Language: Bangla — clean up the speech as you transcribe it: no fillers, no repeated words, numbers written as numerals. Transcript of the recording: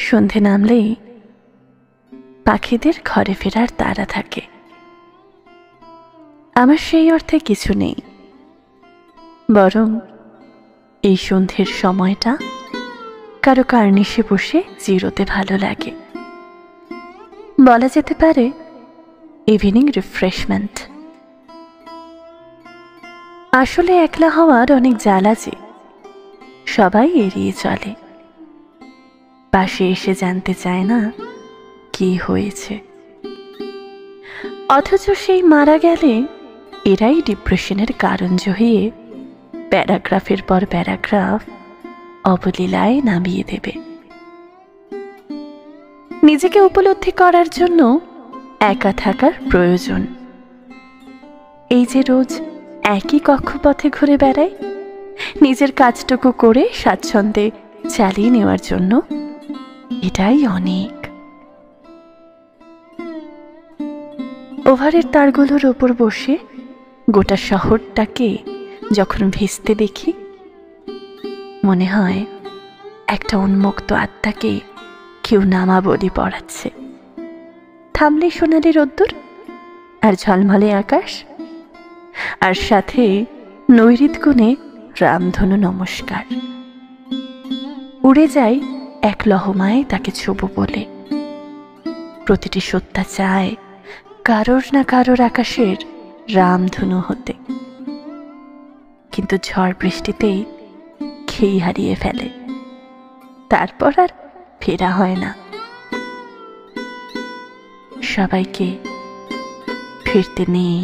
সন্ধে নামলেই পাখিদের ঘরে ফেরার তাড়া থাকে। আমার সেই অর্থে কিছু নেই, বরং এই সন্ধ্যের সময়টা কারো কার্নিশে বসে জিরোতে ভালো লাগে। বলা যেতে পারে ইভিনিং রিফ্রেশমেন্ট। আসলে একলা হওয়ার অনেক জ্বালা যে সবাই এড়িয়ে চলে, পাশে এসে জানতে চায় না কি হয়েছে। অথচ সেই মারা গেলে এরাই ডিপ্রেশনের কারণ জহিয়ে প্যারাগ্রাফের পর প্যারাগ্রাফ অবলীলায় নামিয়ে দেবে। নিজেকে উপলব্ধি করার জন্য একা থাকার প্রয়োজন। এই যে রোজ একই কক্ষপথে ঘুরে বেড়াই, নিজের কাজটুকু করে স্বাচ্ছন্দ্যে চালিয়ে নেওয়ার জন্য এটাই অনেক। ওভারের তারগুলোর ওপর বসে গোটা শহরটাকে যখন ভেস্তে দেখি, মনে হয় একটা উন্মুক্ত আত্মাকে কেউ নামা বলি পড়াচ্ছে। থামলে সোনালি রোদ্দুর আর ঝলমলে আকাশ, আর সাথে নৈরিত গুণে রামধনু নমস্কার। উড়ে যাই এক লহমায় তাকে ছোব বলে। প্রতিটি সত্তা চায় কারোর না কারোর আকাশের রামধনু হতে, কিন্তু ঝড় বৃষ্টিতেই খেই হারিয়ে ফেলে, তারপর আর ফেরা হয় না। সবাইকে ফিরতে নেই।